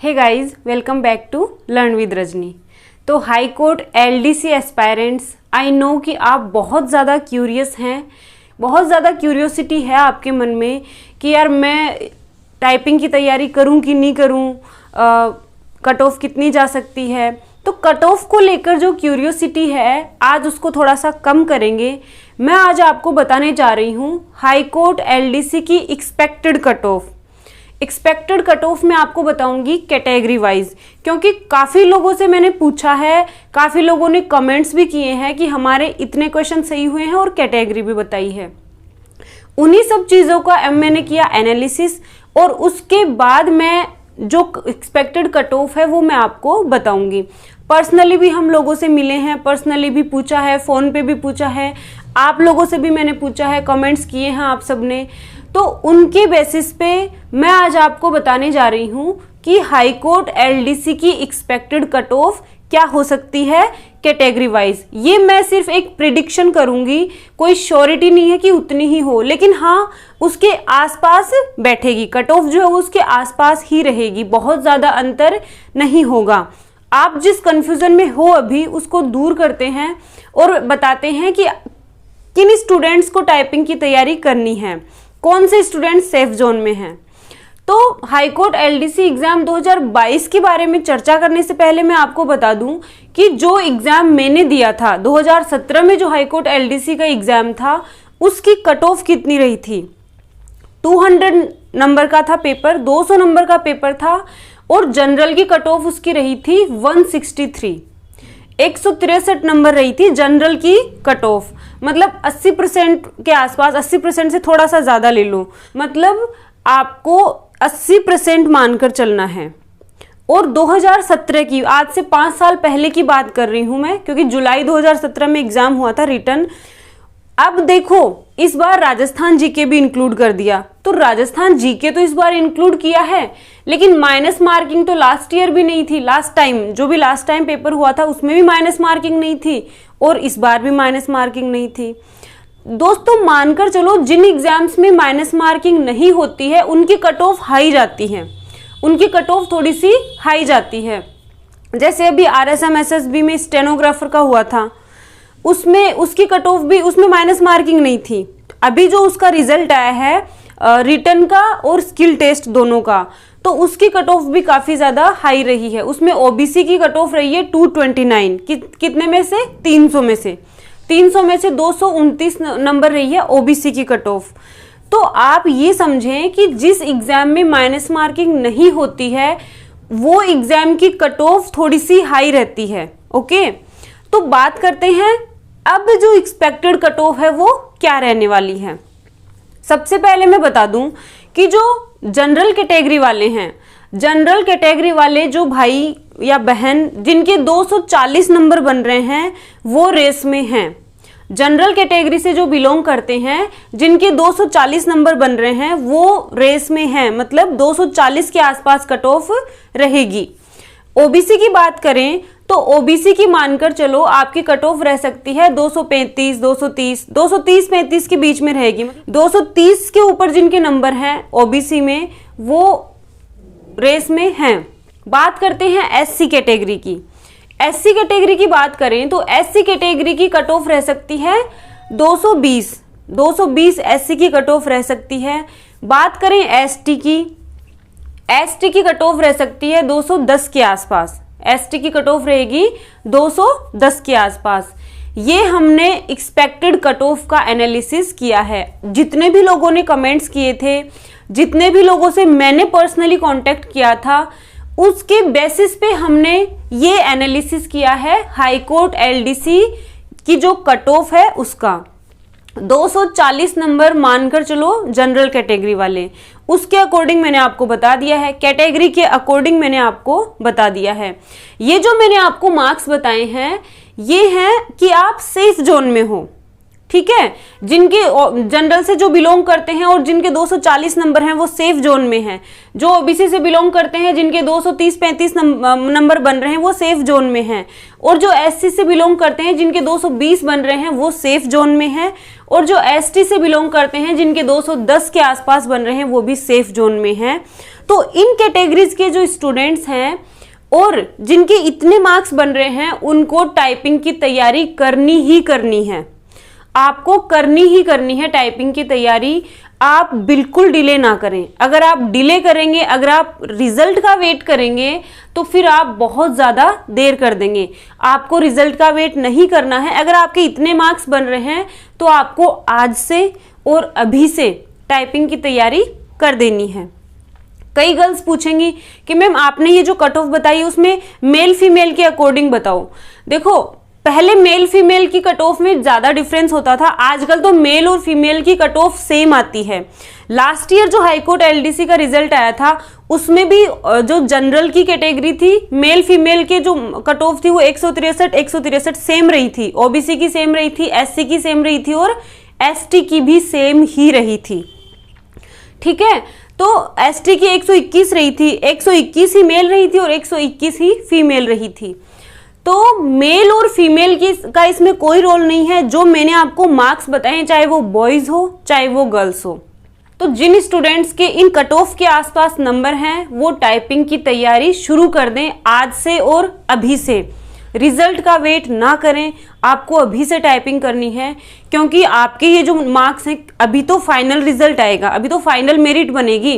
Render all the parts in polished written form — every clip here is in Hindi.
Hey guys, welcome back to learn with Rajni. तो high court LDC aspirants, I know कि आप बहुत ज़्यादा क्यूरियस हैं, बहुत ज़्यादा क्यूरियोसिटी है आपके मन में कि यार मैं टाइपिंग की तैयारी करूं कि नहीं करूं, कट ऑफ कितनी जा सकती है। तो कट ऑफ को लेकर जो क्यूरियोसिटी है आज उसको थोड़ा सा कम करेंगे। मैं आज आपको बताने जा रही हूँ हाई कोर्ट एलडीसी की expected cut off. Expected cut off मैं आपको बताऊंगी कैटेगरी वाइज, क्योंकि काफ़ी लोगों से मैंने पूछा है, काफ़ी लोगों ने कमेंट्स भी किए हैं कि हमारे इतने क्वेश्चन सही हुए हैं और कैटेगरी भी बताई है। उन्हीं सब चीज़ों का मैंने किया एनालिसिस और उसके बाद मैं जो एक्सपेक्टेड कट ऑफ है वो मैं आपको बताऊंगी। पर्सनली भी हम लोगों से मिले हैं, पर्सनली भी पूछा है, फ़ोन पे भी पूछा है, आप लोगों से भी मैंने पूछा है, कमेंट्स किए हैं आप सब ने। तो उनके बेसिस पे मैं आज आपको बताने जा रही हूँ कि हाई कोर्ट एलडीसी की एक्सपेक्टेड कट ऑफ क्या हो सकती है कैटेगरी वाइज। ये मैं सिर्फ एक प्रिडिक्शन करूंगी, कोई श्योरिटी नहीं है कि उतनी ही हो, लेकिन हाँ उसके आसपास बैठेगी। कट ऑफ जो है उसके आसपास ही रहेगी, बहुत ज़्यादा अंतर नहीं होगा। आप जिस कंफ्यूजन में हो अभी उसको दूर करते हैं और बताते हैं कि किन स्टूडेंट्स को टाइपिंग की तैयारी करनी है, कौन से स्टूडेंट सेफ जोन में हैं। तो हाई कोर्ट एलडीसी एग्जाम 2022 के बारे में चर्चा करने से पहले मैं आपको बता दूं कि जो एग्जाम मैंने दिया था 2017 में, जो हाई कोर्ट एलडीसी का एग्जाम था, उसकी कट ऑफ कितनी रही थी। 200 नंबर का था पेपर, 200 नंबर का पेपर था और जनरल की कट ऑफ उसकी रही थी 163, 163 नंबर रही थी जनरल की कट ऑफ। मतलब 80% के आसपास, 80% से थोड़ा सा ज़्यादा ले लो, मतलब आपको 80% मानकर चलना है। और 2017 की, आज से 5 साल पहले की बात कर रही हूँ मैं, क्योंकि जुलाई 2017 में एग्जाम हुआ था रिटर्न। अब देखो इस बार राजस्थान जीके भी इंक्लूड कर दिया, तो राजस्थान जीके तो इस बार इंक्लूड किया है, लेकिन माइनस मार्किंग तो लास्ट ईयर भी नहीं थी। लास्ट टाइम जो भी लास्ट टाइम पेपर हुआ था उसमें भी माइनस मार्किंग नहीं थी और इस बार भी माइनस मार्किंग नहीं थी। दोस्तों मानकर चलो जिन एग्जाम्स में माइनस मार्किंग नहीं होती है उनकी कट ऑफ हाई जाती है, उनकी कट ऑफ थोड़ी सी हाई जाती है। जैसे अभी RSM SSB में स्टेनोग्राफर का हुआ था, उसमें उसकी कट ऑफ भी, उसमें माइनस मार्किंग नहीं थी। अभी जो उसका रिजल्ट आया है रिटन का और स्किल टेस्ट दोनों का, तो उसकी कट ऑफ भी काफ़ी ज़्यादा हाई रही है। उसमें OBC की कट ऑफ रही है 229, कितने में से 300 में से 229 नंबर रही है OBC की कट ऑफ। तो आप ये समझें कि जिस एग्ज़ाम में माइनस मार्किंग नहीं होती है वो एग्ज़ाम की कट ऑफ थोड़ी सी हाई रहती है। ओके, तो बात करते हैं अब जो एक्सपेक्टेड कट ऑफ है वो क्या रहने वाली है। सबसे पहले मैं बता दूं कि जो जनरल कैटेगरी वाले हैं, जनरल कैटेगरी वाले जो भाई या बहन जिनके 240 नंबर बन रहे हैं वो रेस में हैं। जनरल कैटेगरी से जो बिलोंग करते हैं जिनके 240 नंबर बन रहे हैं वो रेस में हैं, मतलब 240 के आसपास कट ऑफ रहेगी। OBC की बात करें तो OBC की मानकर चलो आपकी कट ऑफ रह सकती है 235, 230, 230-35 के बीच में रहेगी। 230 के ऊपर जिनके नंबर हैं OBC में वो रेस में हैं। बात करते हैं SC कैटेगरी की। SC कैटेगरी की बात करें तो SC कैटेगरी की कट ऑफ रह सकती है 220, 220 SC की कट ऑफ रह सकती है। बात करें ST की, ST की कट ऑफ रह सकती है 210 के आसपास, ST की कट ऑफ रहेगी 210 के आसपास। ये हमने एक्सपेक्टेड कट ऑफ का एनालिसिस किया है। जितने भी लोगों ने कमेंट्स किए थे, जितने भी लोगों से मैंने पर्सनली कांटेक्ट किया था, उसके बेसिस पे हमने ये एनालिसिस किया है हाई कोर्ट एलडीसी की जो कट ऑफ है उसका। 240 नंबर मानकर चलो जनरल कैटेगरी वाले, उसके अकॉर्डिंग मैंने आपको बता दिया है, कैटेगरी के अकॉर्डिंग मैंने आपको बता दिया है। ये जो मैंने आपको मार्क्स बताए हैं ये हैं कि आप सेफ जोन में हो, ठीक है। जिनके जनरल से जो बिलोंग करते हैं और जिनके 240 नंबर हैं वो सेफ जोन में हैं। जो OBC से बिलोंग करते हैं जिनके 230-35 नंबर बन रहे हैं वो सेफ जोन में हैं। और जो SC से बिलोंग करते हैं जिनके 220 बन रहे हैं वो सेफ जोन में हैं। और जो ST से बिलोंग करते हैं जिनके 210 के आसपास बन रहे हैं वो भी सेफ जोन में हैं। तो इन कैटेगरीज के जो स्टूडेंट्स हैं और जिनके इतने मार्क्स बन रहे हैं, उनको टाइपिंग की तैयारी करनी ही करनी है। आपको करनी ही करनी है टाइपिंग की तैयारी। आप बिल्कुल डिले ना करें। अगर आप डिले करेंगे, अगर आप रिजल्ट का वेट करेंगे, तो फिर आप बहुत ज़्यादा देर कर देंगे। आपको रिजल्ट का वेट नहीं करना है। अगर आपके इतने मार्क्स बन रहे हैं तो आपको आज से और अभी से टाइपिंग की तैयारी कर देनी है। कई गर्ल्स पूछेंगी कि मैम आपने ये जो कट ऑफ बताई उसमें मेल फीमेल के अकॉर्डिंग बताओ। देखो, पहले मेल फीमेल की कट ऑफ में ज्यादा डिफरेंस होता था, आजकल तो मेल और फीमेल की कट ऑफ सेम आती है। लास्ट ईयर जो हाईकोर्ट एलडीसी का रिजल्ट आया था उसमें भी जो जनरल की कैटेगरी थी, मेल फीमेल के जो कट ऑफ थी वो 163 सेम रही थी। ओबीसी की सेम रही थी, एससी की सेम रही थी और एसटी की भी सेम ही रही थी। ठीक है, तो एसटी की 121 रही थी, 121 ही मेल रही थी और 121 ही फीमेल रही थी। तो मेल और फीमेल का इसमें कोई रोल नहीं है। जो मैंने आपको मार्क्स बताए हैं, चाहे वो बॉयज हो चाहे वो गर्ल्स हो, तो जिन स्टूडेंट्स के इन कट ऑफ के आसपास नंबर हैं वो टाइपिंग की तैयारी शुरू कर दें आज से और अभी से। रिजल्ट का वेट ना करें, आपको अभी से टाइपिंग करनी है, क्योंकि आपके ये जो मार्क्स हैं, अभी तो फाइनल रिजल्ट आएगा, अभी तो फाइनल मेरिट बनेगी।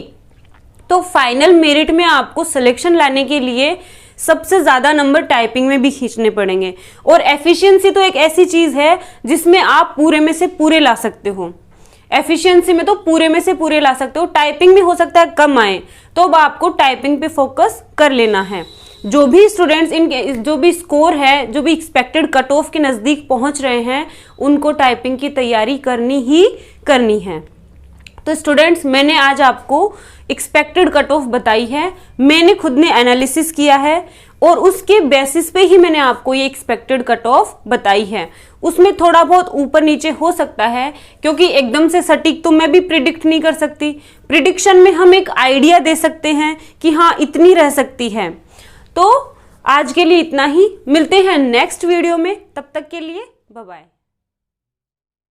तो फाइनल मेरिट में आपको सिलेक्शन लाने के लिए सबसे ज्यादा नंबर टाइपिंग में भी खींचने पड़ेंगे। और एफिशिएंसी तो एक ऐसी चीज है जिसमें आप पूरे में से पूरे ला सकते हो। एफिशिएंसी में तो पूरे में से पूरे ला सकते हो। टाइपिंग में हो सकता है कम आए, तो अब आपको टाइपिंग पे फोकस कर लेना है। जो भी स्टूडेंट्स इनके जो भी स्कोर है, जो भी एक्सपेक्टेड कट ऑफ के नजदीक पहुंच रहे हैं, उनको टाइपिंग की तैयारी करनी ही करनी है। तो स्टूडेंट्स, मैंने आज आपको एक्सपेक्टेड कट ऑफ बताई है। मैंने खुद ने एनालिसिस किया है और उसके बेसिस पे ही मैंने आपको ये एक्सपेक्टेड कट ऑफ बताई है। उसमें थोड़ा बहुत ऊपर नीचे हो सकता है, क्योंकि एकदम से सटीक तो मैं भी प्रिडिक्ट नहीं कर सकती। प्रिडिक्शन में हम एक आइडिया दे सकते हैं कि हाँ इतनी रह सकती है। तो आज के लिए इतना ही, मिलते हैं नेक्स्ट वीडियो में। तब तक के लिए बाय बाय।